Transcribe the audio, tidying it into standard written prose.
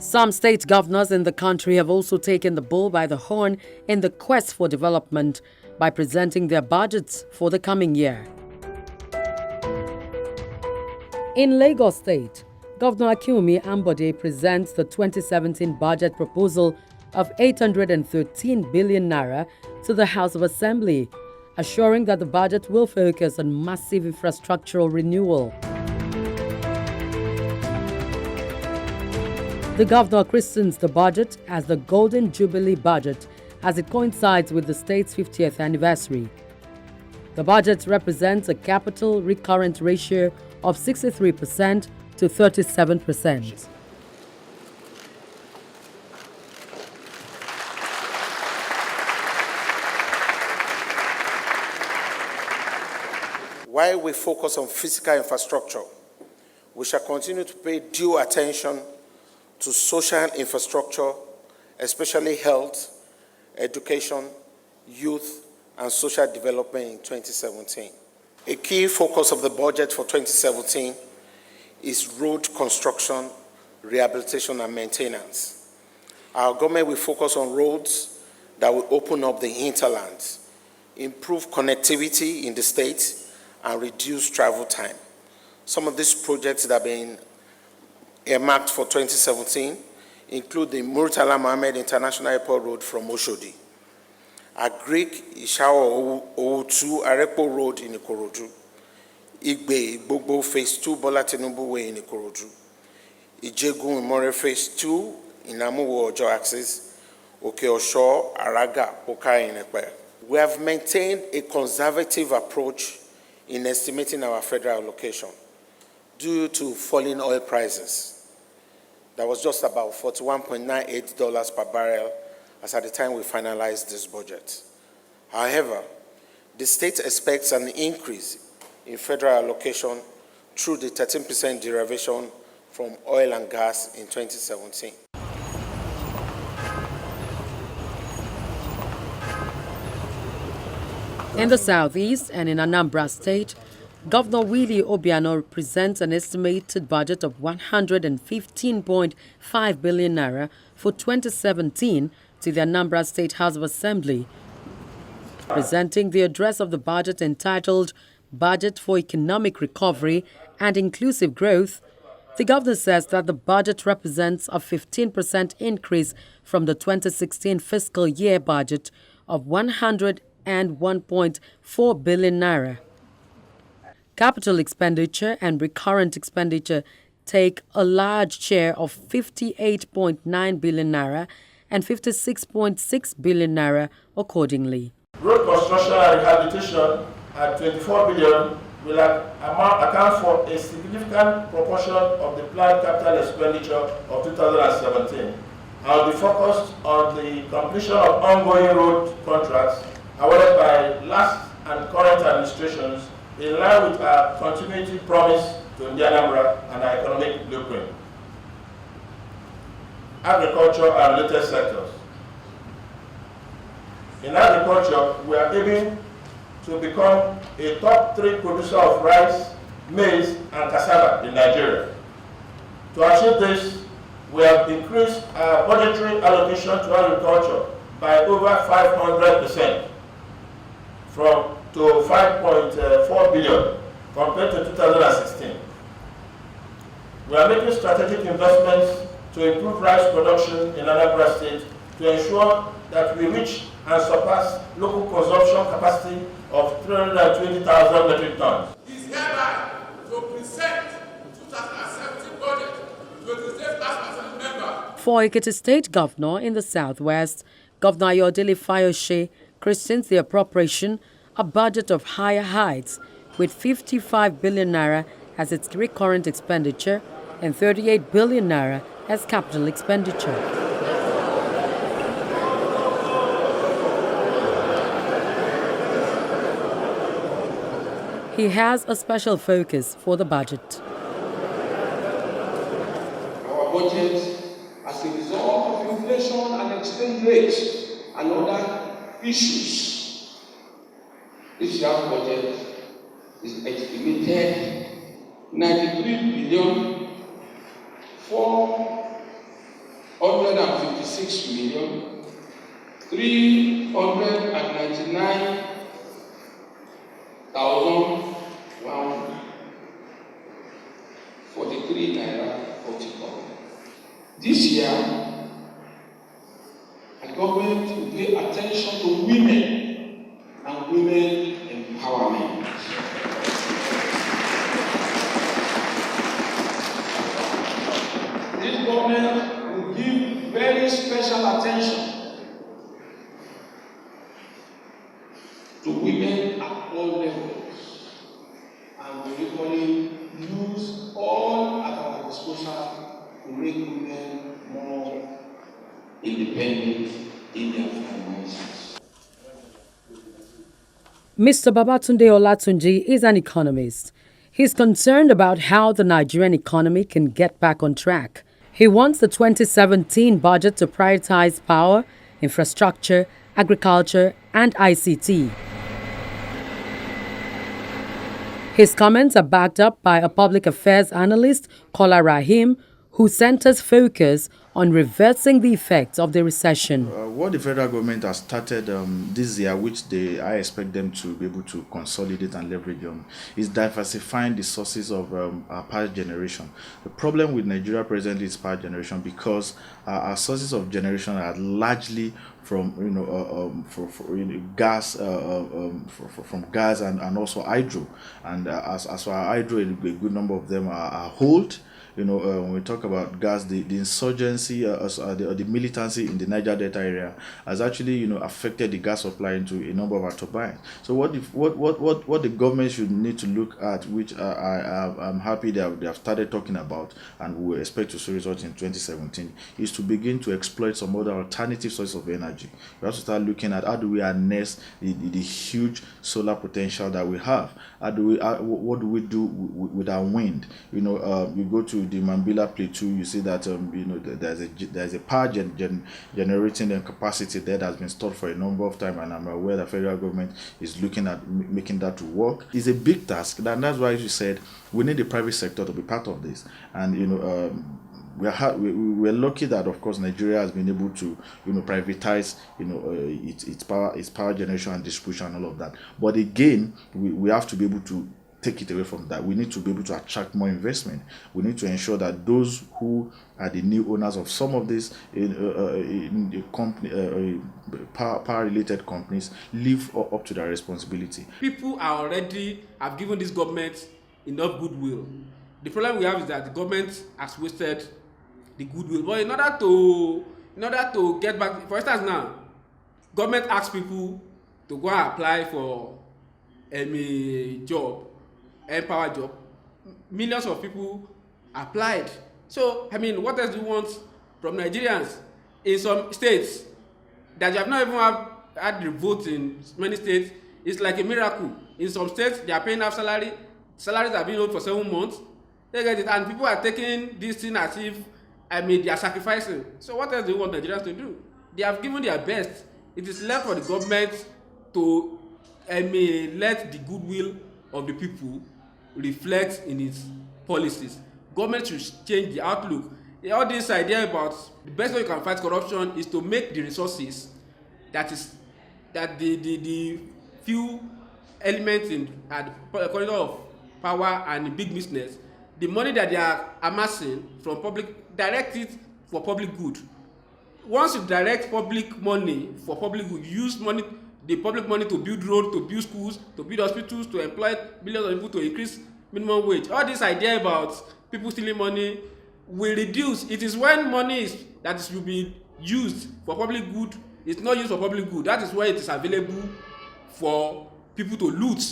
Some state governors in the country have also taken the bull by the horn in the quest for development by presenting their budgets for the coming year. In Lagos State, Governor Akinwumi Ambode presents the 2017 budget proposal of 813 billion naira to the House of Assembly, assuring that the budget will focus on massive infrastructural renewal. The governor christens the budget as the Golden Jubilee budget as it coincides with the state's 50th anniversary. The budget represents a capital recurrent ratio of 63% to 37%. While we focus on physical infrastructure, we shall continue to pay due attention to social infrastructure, especially health, education, youth, and social development in 2017. A key focus of the budget for 2017 is road construction, rehabilitation, and maintenance. Our government will focus on roads that will open up the hinterlands, improve connectivity in the state, and reduce travel time. Some of these projects that have been earmarked for 2017 include the Murtala Mohammed International Airport Road from Oshodi, Agric Ishawa Owotu Arepo Road in Ikorodu, Igbe Gbogbo Phase 2 Bola Tinubu Way in Ikorodu, Ijegun Imore Phase 2 in Amuwo Ojo Axis, Oke Osho, Araga, Poka in Ekpe. We have maintained a conservative approach in estimating our federal allocation due to falling oil prices. That was just about $41.98 per barrel as at the time we finalized this budget. However, the state expects an increase in federal allocation through the 13% derivation from oil and gas in 2017. In the southeast and in Anambra State, Governor Willie Obiano presents an estimated budget of 115.5 billion naira for 2017 to the Anambra State House of Assembly. Presenting the address of the budget entitled Budget for Economic Recovery and Inclusive Growth, the governor says that the budget represents a 15% increase from the 2016 fiscal year budget of 101.4 billion naira. Capital expenditure and recurrent expenditure take a large share of 58.9 billion naira and 56.6 billion naira accordingly. Road construction and rehabilitation at 24 billion will account for a significant proportion of the planned capital expenditure of 2017. I will be focused on the completion of ongoing road contracts awarded by last and current administrations in line with our continuity promise to Anambra and our economic blueprint. Agriculture and related sectors. In agriculture, we are aiming to become a top 3 producer of rice, maize, and cassava in Nigeria. To achieve this, we have increased our budgetary allocation to agriculture by over 500% to 5.4 billion compared to 2016. We are making strategic investments to improve rice production in Anambra State to ensure that we reach and surpass local consumption capacity of 320,000 metric tons. Is hereby to present 2017 budget to the State House of Assembly member. For Ekiti State Governor in the southwest, Governor Ayodele Fayose christens the appropriation a budget of higher heights, with 55 billion naira as its recurrent expenditure and 38 billion naira as capital expenditure. He has a special focus for the budget. Our budget, as a result of inflation and exchange rates and other issues, this year's budget is estimated 93 billion 4 3,199,143 naira 40 kobo. This year, the government will pay attention to women and women empowerment. This government will give very special attention to women at all levels and will equally use all at our disposal to make women more independent in their finances. Mr. Babatunde Olatunji is an economist. He's concerned about how the Nigerian economy can get back on track. He wants the 2017 budget to prioritize power, infrastructure, agriculture, and ICT. His comments are backed up by a public affairs analyst, Kola Rahim, who centers focus on reversing the effects of the recession. What the federal government has started this year, which I expect them to be able to consolidate and leverage on, is diversifying the sources of our power generation. The problem with Nigeria presently is power generation because our sources of generation are largely from gas, from gas and also hydro, and as for our hydro, a good number of them are hold. When we talk about gas, the insurgency or the militancy in the Niger Delta area has actually, affected the gas supply into a number of our turbines. So what the government should need to look at, which I'm happy they have started talking about, and we will expect to see results in 2017, is to begin to exploit some other alternative sources of energy. We have to start looking at how do we harness the huge solar potential that we have. What do we do with our wind? You go to the Mambila Plateau, you see that there's a power generating capacity there that has been stored for a number of time, and I'm aware the federal government is looking at making that to work. It's a big task, and that's why you said we need the private sector to be part of this. And we're lucky that, of course, Nigeria has been able to privatize its power generation and distribution and all of that. But again, we have to be able to take it away from that. We need to be able to attract more investment. We need to ensure that those who are the new owners of some of these power-related companies live up to their responsibility. People have given this government enough goodwill. The problem we have is that the government has wasted the goodwill. But in order to get back, for instance, now, government asks people to go and apply for a job, empower job. Millions of people applied. So, what else do you want from Nigerians? In some states that you have not even had the vote in many states, it's like a miracle. In some states, they are paying half salary. Salaries are being owed for 7 months. They get it, and people are taking this thing as if they are sacrificing. So what else do you want Nigerians to do? They have given their best. It is left for the government to let the goodwill of the people reflect in its policies. Government should change the outlook. All this idea about the best way you can fight corruption is to make the resources that the few elements at the corridor of power and the big business, the money that they are amassing from public, direct it for public good. Once you direct public money for public good, use the public money to build roads, to build schools, to build hospitals, to employ millions of people, to increase minimum wage. All this idea about people stealing money will reduce. It is when money will be used for public good, it's not used for public good. That is why it is available for people to loot.